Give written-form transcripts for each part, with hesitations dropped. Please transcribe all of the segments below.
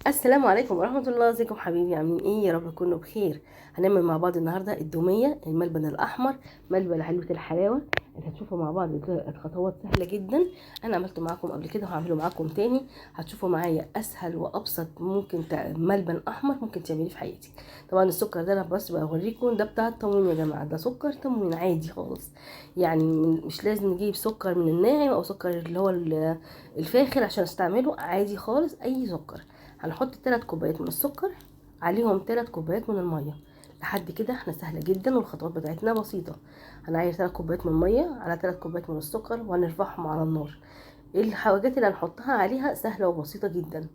السلام عليكم ورحمة الله. ازيكم حبيبي؟ عاملين ايه؟ يا رب تكونوا بخير. هنعمل مع بعض النهاردة الدومية، الملبن الأحمر، ملبن علبة الحلاوة. اللي هتشوفوا مع بعض الخطوات سهلة جدا. أنا عملته معاكم قبل كده وهعمله معاكم تاني. هتشوفوا معايا أسهل وأبسط ممكن ملبن أحمر ممكن تعمليه في حياتك. طبعا السكر ده أنا بس بوريكم، ده بتاع التموين يا جماعة، ده سكر تموين عادي خالص. يعني مش لازم نجيب سكر من الناعم أو سكر اللي هو الفاخر عشان استعمله، عادي خالص أي سكر. هنحط 3 كوبايات من السكر، عليهم 3 كوبايات من الميه. لحد كده احنا سهله جدا والخطوات بتاعتنا بسيطه. هنعاير 3 كوبايات من الميه على 3 كوبايات من السكر وهنرفعهم على النار. الحواجات اللي هنحطها عليها سهله وبسيطه جدا،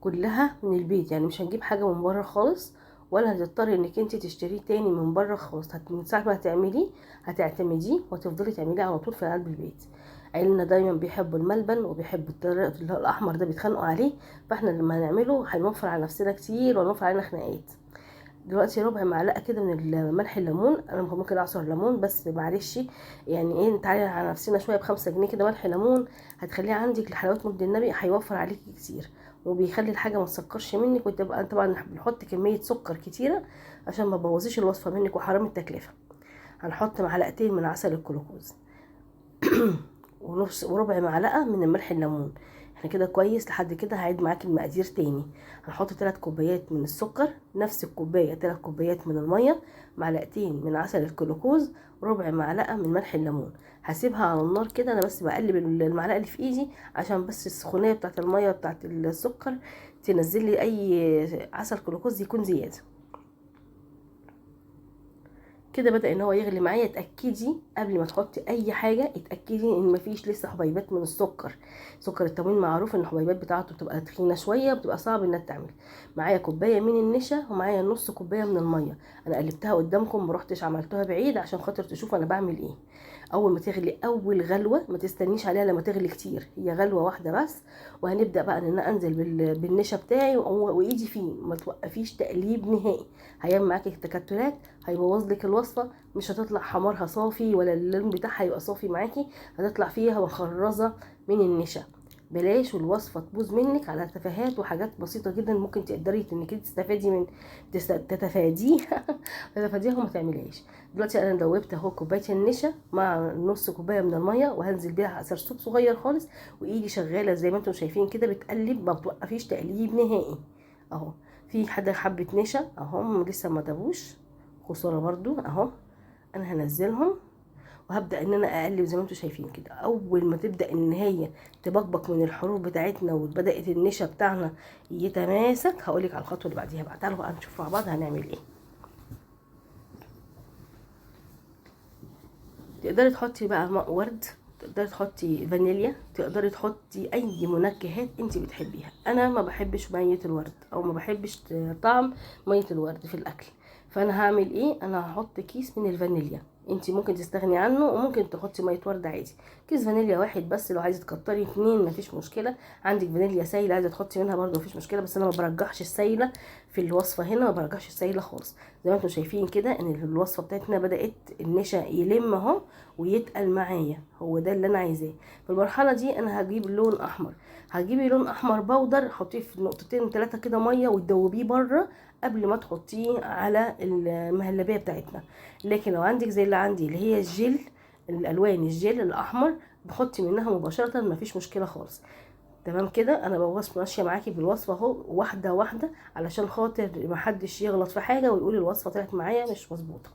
كلها من البيت، يعني مش هنجيب حاجه من بره خالص، ولا هتضطري انك انت تشتريه تاني من بره خالص. من ساعه ما هتعمليه هتعتمديه وتفضلي تعمليه على طول في قلب البيت. عيلنا دايما بيحبوا الملبن وبيحبوا الطريقه اللي هو الاحمر ده، بيتخانقوا عليه. فاحنا لما هنعمله هنوفر على نفسنا كتير وهنوفر علينا خناقات. دلوقتي ربع معلقه كده من ملح الليمون، انا ممكن اعصر ليمون بس معلش، يعني ايه، نتعالى على نفسنا شويه. ب5 جنيه كده ملح ليمون هتخليه عندك لحلوات مولد النبي، هيوفر عليكي كتير وبيخلي الحاجه ما تسكرش منك. وتبقى طبعا بنحط كميه سكر كتيره عشان ما تبوظيش الوصفه منك وحرام التكلفه. هنحط معلقتين من عسل الكلوكوز ونص وربع معلقه من الملح الليمون. احنا كده كويس. لحد كده هعيد معاكي المقادير تاني. هنحط 3 كوبايات من السكر، نفس الكوبايه 3 كوبايات من الميه، معلقتين من عسل الكلوكوز، وربع معلقه من ملح الليمون. هسيبها على النار كده، انا بس بقلب المعلقه اللي في ايدي عشان بس السخونيه بتاعه الميه بتاعه السكر تنزل لي اي عسل كلوكوز يكون زياده. كده بدأ ان هو يغلي معايا. اتأكدي قبل ما تحطي اي حاجة، اتأكدي ان مفيش لسه حبيبات من السكر. سكر التموين معروف ان الحبيبات بتاعته بتبقى تخينة شوية، بتبقى صعب انها تعمل. معايا كوباية من النشا ومعايا نص كوباية من المية. انا قلبتها قدامكم، مروحتش عملتها بعيد عشان خاطر تشوفوا انا بعمل ايه. اول ما تغلي اول غلوة، ما تستنيش عليها لما تغلي كتير، هي غلوة واحدة بس. وهنبدأ بقى ان انا انزل بالنشا بتاعي وايدي فيه، ما توقفيش تقليب نهائي. هيعمل معاكي تكتلات، هيبوظ لك الوصفه. مش هتطلع حمارها صافي ولا اللون بتاعها يبقى صافي معاكي، هتطلع فيها مخرزه من النشا. بلاش الوصفه تبوظ منك على تفاهات وحاجات بسيطه جدا ممكن تقدري انك تستفادي من تتفاديها تتفاديها وما تعمليهاش. دلوقتي انا دوبت اهو كوبايه النشا مع نص كوبايه من الميه، وهنزل بيها سرسوب صغير خالص، وايدي شغاله زي ما انتم شايفين كده بتقلب، ما بتوقفيش تقليب نهائي. اهو في حبه نشا اهم لسه ما دابوش، خساره برضو اهو. انا هنزلهم وهبدا ان انا اقلب زي ما انتم شايفين كده. اول ما تبدا ان هي تبقبق من الحروف بتاعتنا وبدات النشا بتاعنا يتماسك، هقولك على الخطوه اللي بعديها بقى. تعالوا بقى نشوف مع بعض هنعمل ايه. تقدري تحطي بقى ماء ورد، تقدري تحطي فانيليا، تقدري تحطي اي منكهات انت بتحبيها. انا ما بحبش ميه الورد او ما بحبش طعم ميه الورد في الاكل. فانا هعمل ايه؟ انا هحط كيس من الفانيليا. انت ممكن تستغني عنه وممكن تحطي ميه ورد عادي. كيس فانيليا واحد بس، لو عايزه تكتري 2 مفيش مشكله. عندك فانيليا سايله عايزه تحطي منها برده مفيش مشكله، بس انا ما برجحش السايله في الوصفه هنا، ما برجحش السايله خالص. زي ما انتم شايفين كده ان الوصفه بتاعتنا بدات النشا يلم اهو ويتقل معايا، هو ده اللي انا عايزاه. في المرحله دي انا هجيب لون احمر. هتجيبي لون احمر بودر، حطيه في نقطتين 3 كده ميه وتدوبيه بره قبل ما تحطيه على المهلبيه بتاعتنا. لكن لو عندك زي اللي عندي اللي هي الجل، الالوان الجل الاحمر، بحطي منها مباشره مفيش مشكله خالص. تمام كده. انا بوصف ماشيه معاكي بالوصفه اهو واحده واحده، علشان خاطر محدش يغلط في حاجه ويقول الوصفه طلعت معايا مش مظبوطه.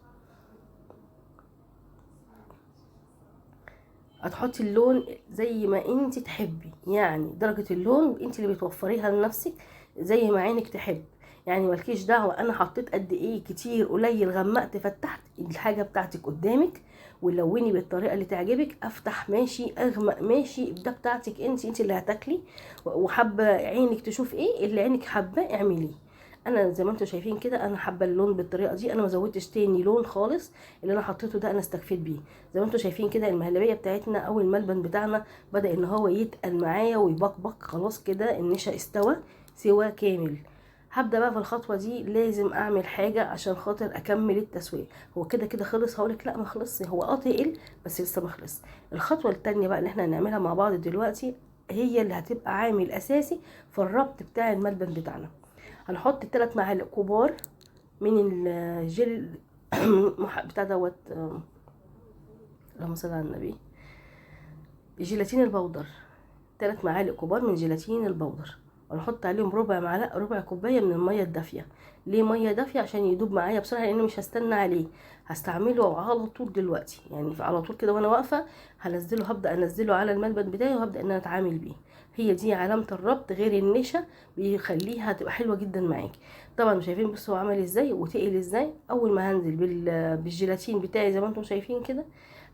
هتحطي اللون زي ما انت تحبي، يعني درجة اللون انت اللي بتوفريها لنفسك زي ما عينك تحب. يعني مالكيش دعوة انا حطيت قد ايه، كتير قليل، غمقت فتحت، الحاجة بتاعتك قدامك. ولوني بالطريقة اللي تعجبك، افتح ماشي، اغمق ماشي، ده بتاعتك انت اللي هتاكلي. وحابة عينك تشوف ايه اللي عينك حابة اعمليه. انا زي ما انتم شايفين كده انا حابه اللون بالطريقه دي، انا ما زودتش تاني لون خالص. اللي انا حطيته ده انا استكفيت بيه. زي ما انتم شايفين كده المهلبيه بتاعتنا او الملبن بتاعنا بدا ان هو يتقل معايا ويبقبق خلاص كده، النشا استوى سوى كامل. هبدا بقى في الخطوه دي لازم اعمل حاجه عشان خاطر اكمل التسويه. هو كده كده خلص؟ هقولك لا ما خلصش، هو تقل بس لسه ما خلص. الخطوه التانية بقى اللي احنا هنعملها مع بعض دلوقتي، هي اللي هتبقى عامل اساسي في الربط بتاع الملبن بتاعنا. هنحط 3 معالق كبار من الجل بتاع دوت، اللهم صل على النبي، جيلاتين البودر. 3 معالق كبار من جيلاتين البودر، ونحط عليهم ربع كوبايه من الميه الدافيه. ليه ميه دافيه؟ عشان يدوب معايا بسرعه، لان مش هستنى عليه، هستعمله على طول دلوقتي، يعني على طول كده وانا واقفه هبدا انزله على الملبن بتاعي وهبدا ان انا اتعامل بيه. هي دي علامه الربط، غير النشا بيخليها تبقى حلوه جدا معاكي. طبعا شايفين بصوا هو عمل ازاي وتقل ازاي. اول ما هنزل بالجيلاتين بتاعي زي ما انتم شايفين كده،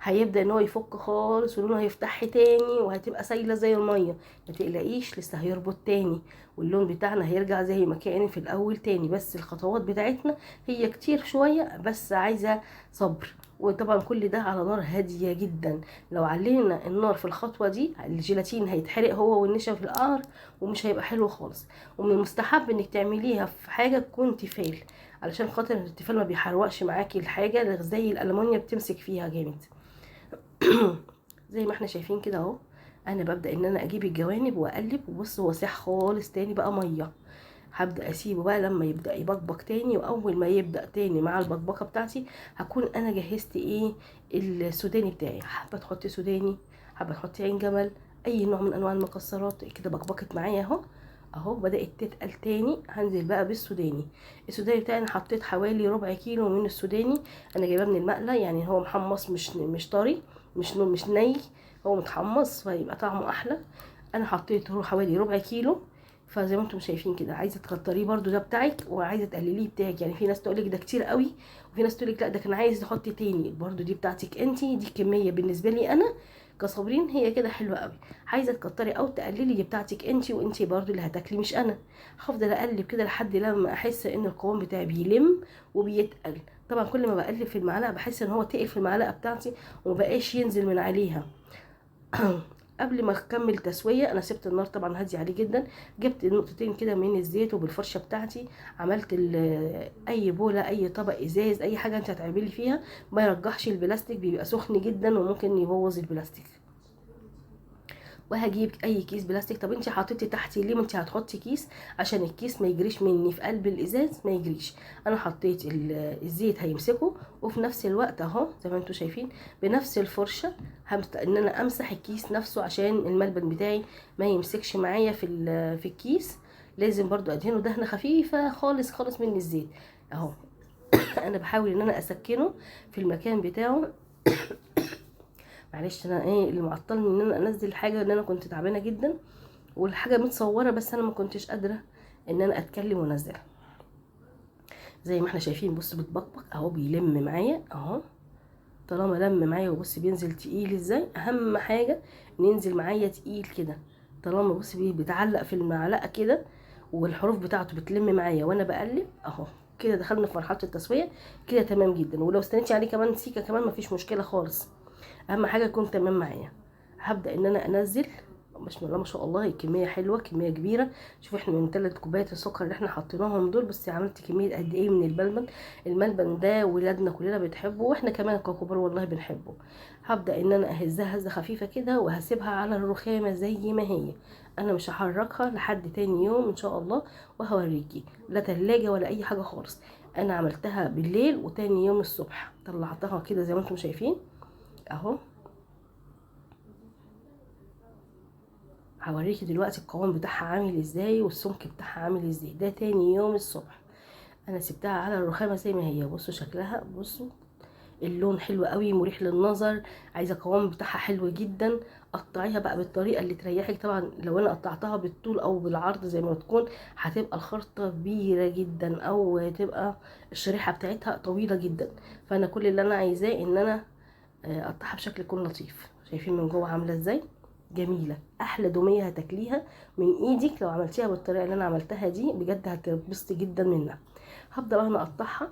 هيبدا ان هو يفك خالص ولونه هيفتح تاني وهتبقى سايله زي الميه. ما تقلقيش، لسه هيربط تاني واللون بتاعنا هيرجع زي ما كان في الاول تاني. بس الخطوات بتاعتنا هي كتير شويه، بس عايزه صبر. وطبعا كل ده على نار هاديه جدا. لو علينا النار في الخطوه دي الجيلاتين هيتحرق هو والنشا في القعر ومش هيبقى حلو خالص. ومن المستحب انك تعمليها في حاجه تكون تيفال، علشان خاطر التيفال ما بيحرقش معاكي الحاجه زي الالمونيا بتمسك فيها جامد. زي ما احنا شايفين كده اهو. انا ببدا ان انا اجيب الجوانب واقلب، وبص هو ساح خالص تاني بقى ميه. هبدا اسيبه بقى لما يبدا يبقبق تاني، واول ما يبدا تاني مع البقبقه بتاعتي هكون انا جهزت ايه السوداني بتاعي. حابه تحطي سوداني، حابه تحطي عين جمل، اي نوع من انواع المكسرات كده. بقبقت معايا اهو، اهو بدات تتقل تاني. هنزل بقى بالسوداني. السوداني بتاعي انا حطيت حوالي ربع كيلو من السوداني. انا جايباه من المقله، يعني هو محمص مش طري، مش ني، هو متحمص فيبقى طعمه احلى. انا حطيت حوالي ربع كيلو. فزي ما انتم شايفين كده، عايزه تكتريه برده ده بتاعك، وعايزه تقلليه بتاعك. يعني في ناس تقول لك ده كتير قوي، وفي ناس تقول لك لا ده كان عايز تحطي تاني برده. دي بتاعتك انت، دي كميه بالنسبه لي انا كصابرين هي كده حلوه قوي. عايزه تكتري او تقللي دي بتاعتك انت، وانت برده اللي هتاكلي مش انا. هفضل اقلب كده لحد لما احس ان القوام بتاعي بيلم وبيتقل. طبعا كل ما بقلب في المعلقه بحس ان هو تقل في المعلقه بتاعتي ومبقاش ينزل من عليها. قبل ما اكمل تسويه انا سبت النار طبعا هاديه عليه جدا. جبت نقطتين كده من الزيت وبالفرشه بتاعتي عملت اي بوله، اي طبق ازاز، اي حاجه انت هتعملي فيها ما يرجحش البلاستيك، بيبقى سخن جدا وممكن يبوظ البلاستيك. وهجيب اي كيس بلاستيك. طب انت حطيتي تحتي ليه؟ ما انت هتحطي كيس عشان الكيس ما يجريش مني في قلب الازاز، ما يجريش. انا حطيت الزيت هيمسكه، وفي نفس الوقت اهو زي ما انتم شايفين بنفس الفرشه ان انا امسح الكيس نفسه عشان الملبن بتاعي ما يمسكش معايا في الكيس. لازم برضو ادهنه دهنه خفيفه خالص خالص من الزيت اهو. انا بحاول ان انا اسكنه في المكان بتاعه. معلش انا ايه اللي معطلني ان انا انزل الحاجه، ان انا كنت تعبانه جدا والحاجه متصوره بس انا ما كنتش قادره ان انا اتكلم وانزلها. زي ما احنا شايفين بص بتبقبق اهو، بيلم معايا اهو. طالما لم معايا وبص بينزل تقيل ازاي، اهم حاجه ان ينزل معايا تقيل كده. طالما بص بيتعلق في المعلقه كده والحروف بتاعته بتلم معايا وانا بقلب اهو، كده دخلنا في مرحله التسويه كده تمام جدا. ولو استنيتي عليه كمان سيكه كمان مفيش مشكله خالص، اهم حاجه يكون تمام معايا. هبدا ان انا انزل. بسم الله ما شاء الله، الكميه حلوه، كميه كبيره. شوف احنا من 3 كوبايات السكر اللي احنا حطيناهم دول، بس عملت كميه قد ايه من الملبن. الملبن ده ولادنا كلنا بتحبه، واحنا كمان ككبار والله بنحبه. هبدا ان انا اهزها هزه خفيفه كده وهسيبها على الرخامه زي ما هي. انا مش هحركها لحد تاني يوم ان شاء الله، وهوريكي لا تلاجة ولا اي حاجه خالص. انا عملتها بالليل وتاني يوم الصبح طلعتها كده زي ما انتم شايفين اهو. هوريكي دلوقتي القوام بتاعها عامل ازاي والسمك بتاعها عامل ازاي. ده تاني يوم الصبح انا سبتها على الرخامه زي ما هي. بصوا شكلها، بصوا اللون حلو قوي مريح للنظر. عايزه القوام بتاعها حلو جدا. قطعيها بقى بالطريقه اللي تريحك. طبعا لو انا قطعتها بالطول او بالعرض زي ما تكون هتبقى الخرطه كبيره جدا، او تبقى الشريحه بتاعتها طويله جدا. فانا كل اللي انا عايزاه ان انا اقطعها بشكل يكون لطيف. شايفين من جوه عامله ازاي؟ جميله، احلى دوميه هتاكليها من ايدك لو عملتيها بالطريقه اللي انا عملتها دي، بجد هتنبسطي جدا منها. هبدا بقى انا اقطعها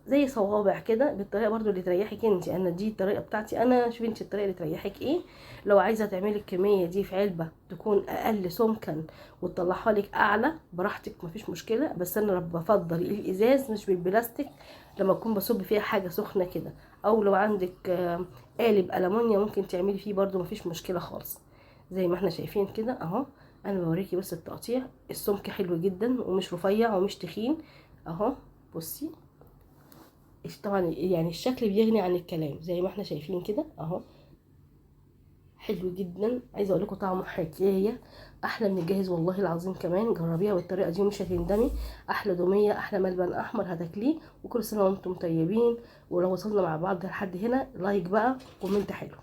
زي صوابع كده بالطريقه برضو اللي تريحك انت. انا دي الطريقه بتاعتي انا، شوفي انت الطريقه اللي تريحك ايه. لو عايزه تعملي الكميه دي في علبه تكون اقل سمكا وتطلعها لك اعلى براحتك مفيش مشكله، بس انا بفضل الازاز مش بالبلاستيك لما اكون بصب فيها حاجه سخنه كده. او لو عندك قالب ألمونيا ممكن تعملي فيه برضو مفيش مشكله خالص. زي ما احنا شايفين كده اهو. انا بوريكي بس التقطيع، السمك حلو جدا ومش رفيع ومش تخين اهو. بصي طبعا يعني الشكل بيغني عن الكلام زي ما احنا شايفين كده اهو. حلو جدا، عايزه اقول لكم طعمه حكايه، احلى من الجاهز والله العظيم. كمان جربيها بالطريقه دي ومش هتندمي. احلى دوميه، احلى ملبن احمر هتاكليه. وكل سنه وانتم طيبين. ولو وصلنا مع بعض لحد هنا لايك بقى، كومنت حلو.